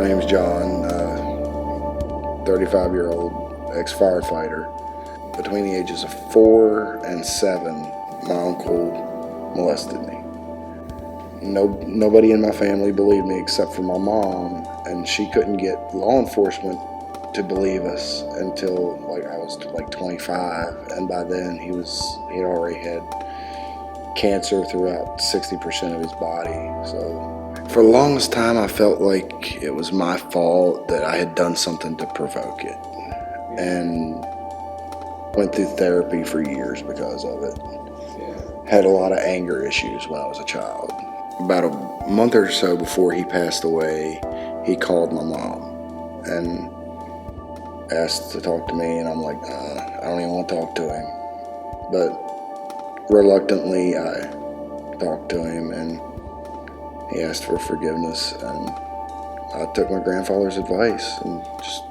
My name's John, 35-year-old ex-firefighter. Between the ages of 4 and 7, my uncle molested me. Nobody in my family believed me except for my mom, and she couldn't get law enforcement to believe us until I was 25, and by then he'd already had cancer throughout 60% of his body. So for the longest time I felt like it was my fault, that I had done something to provoke it, and went through therapy for years because of it. Had a lot of anger issues when I was a child. About a month or so before he passed away, he called my mom and asked to talk to me, and I'm like, I don't even want to talk to him. But reluctantly, I talked to him, and he asked for forgiveness, and I took my grandfather's advice and just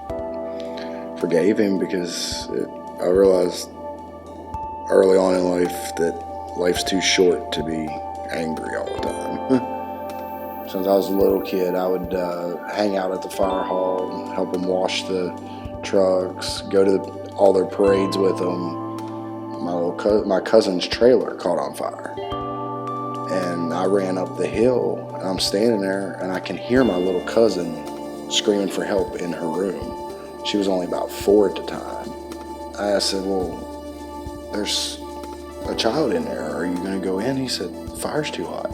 forgave him, because I realized early on in life that life's too short to be angry all the time. Since I was a little kid, I would hang out at the fire hall and help them wash the trucks, go to all their parades with them. My cousin's trailer caught on fire, and I ran up the hill, and I'm standing there, and I can hear my little cousin screaming for help in her room. She was only about 4 at the time. I said, well, there's a child in there. Are you going to go in? He said, the fire's too hot.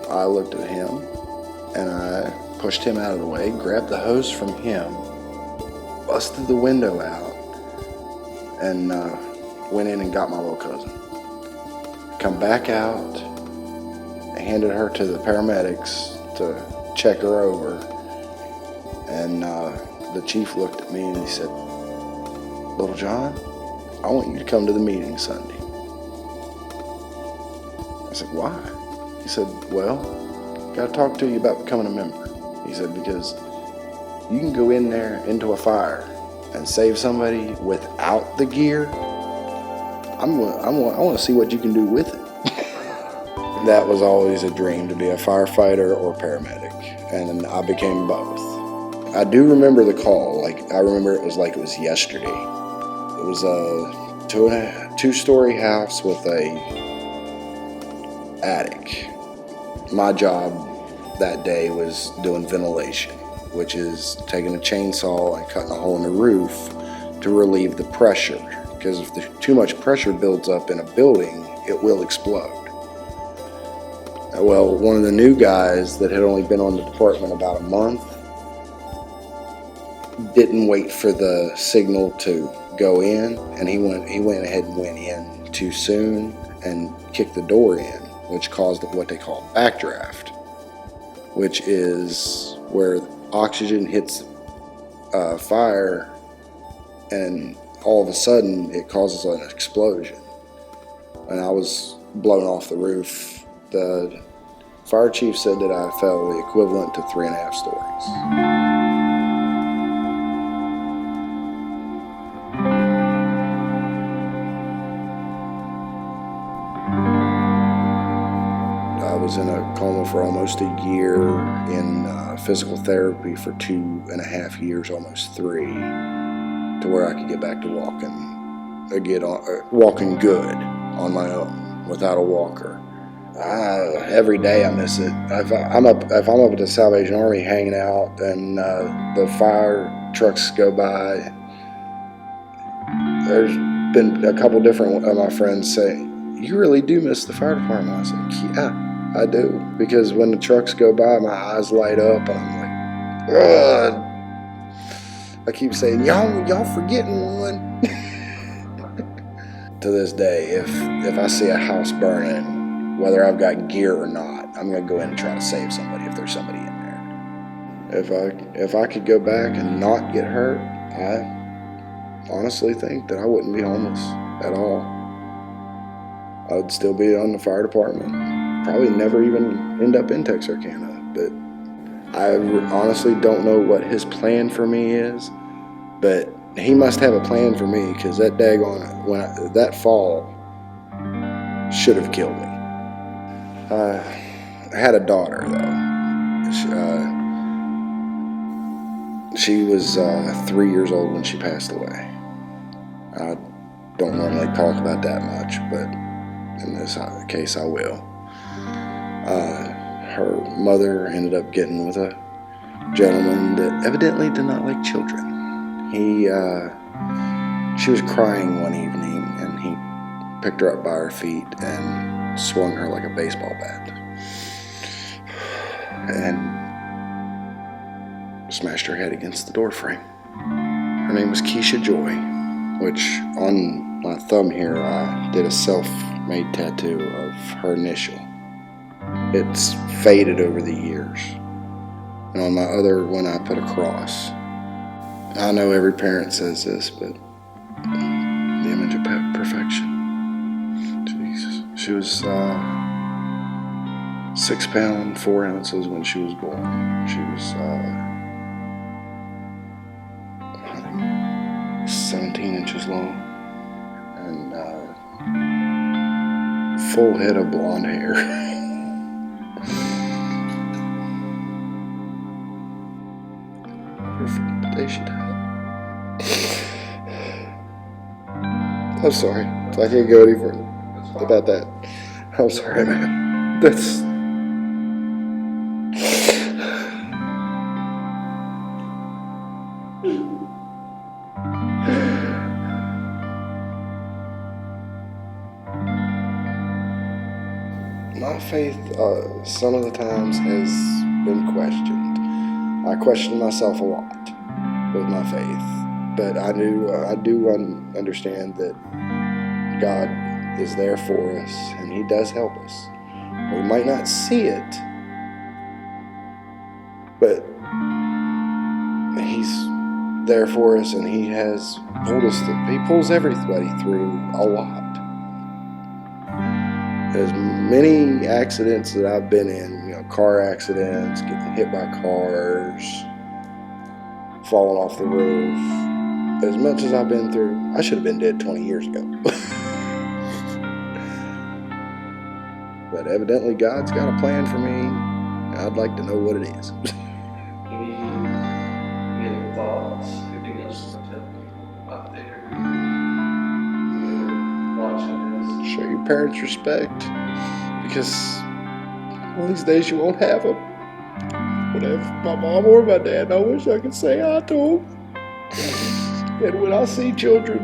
I looked at him, and I pushed him out of the way, grabbed the hose from him, busted the window out, and went in and got my little cousin. Come back out, handed her to the paramedics to check her over, and the chief looked at me and he said, Little John, I want you to come to the meeting Sunday. I said, why? He said, well, got to talk to you about becoming a member. He said, because you can go in there into a fire and save somebody without the gear. I want to see what you can do with it. That was always a dream, to be a firefighter or paramedic, and I became both. I do remember the call. I remember it was like it was yesterday. It was a two-story house with a attic. My job that day was doing ventilation, which is taking a chainsaw and cutting a hole in the roof to relieve the pressure, because if too much pressure builds up in a building, it will explode. Well, one of the new guys that had only been on the department about a month didn't wait for the signal to go in, and he went ahead and went in too soon and kicked the door in, which caused what they call backdraft, which is where oxygen hits fire, and all of a sudden it causes an explosion. And I was blown off the roof. The fire chief said that I fell the equivalent to 3.5 stories. I was in a coma for almost a year, in physical therapy for 2.5 years, almost 3, to where I could get back to walking good on my own without a walker. Every day I miss it. If I'm up at the Salvation Army hanging out, and the fire trucks go by, there's been a couple different of my friends say, you really do miss the fire department. I was like, yeah, I do, because when the trucks go by, my eyes light up, and I'm like, ugh. I keep saying, y'all forgetting one. To this day, if I see a house burning, whether I've got gear or not, I'm going to go in and try to save somebody if there's somebody in there. If I could go back and not get hurt, I honestly think that I wouldn't be homeless at all. I would still be on the fire department. Probably never even end up in Texarkana. But I honestly don't know what his plan for me is, but he must have a plan for me, because that daggone, that fall should have killed me. I had a daughter, though, She was 3 years old when she passed away. I don't normally talk about that much, but in this case I will. Her mother ended up getting with a gentleman that evidently did not like children. She was crying one evening, and he picked her up by her feet and swung her like a baseball bat and smashed her head against the door frame. Her name was Keisha Joy, which on my thumb here I did a self-made tattoo of her initial. It's faded over the years. And on my other one I put a cross. I know every parent says this, but the image of perfection. Jesus. She was 6 pounds 4 ounces when she was born. She was 17 inches long and full head of blonde hair. From the day she died. I'm sorry. I can't go any further about that. I'm sorry, man. That's... My faith, some of the times, has been questioned. I question myself a lot with my faith, but I do understand that God is there for us, and He does help us. We might not see it, but He's there for us, and He has pulled us through. He pulls everybody through a lot. As many accidents that I've been in, car accidents, getting hit by cars, falling off the roof, as much as I've been through, I should have been dead 20 years ago. But evidently God's got a plan for me. I'd like to know what it is. Any thoughts? Anything else out there? Watching this. Show your parents respect, because one of these days you won't have them. Whatever, my mom or my dad, I wish I could say hi to them. And when I see children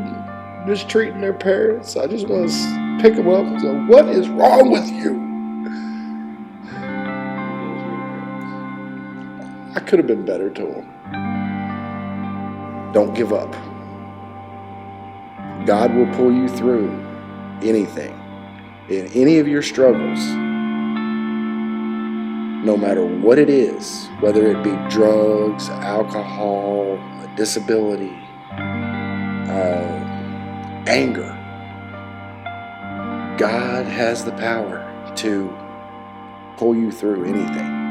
mistreating their parents, I just want to pick them up and say, "What is wrong with you?" I could have been better to them. Don't give up. God will pull you through anything, in any of your struggles, no matter what it is, whether it be drugs, alcohol, a disability, anger. God has the power to pull you through anything.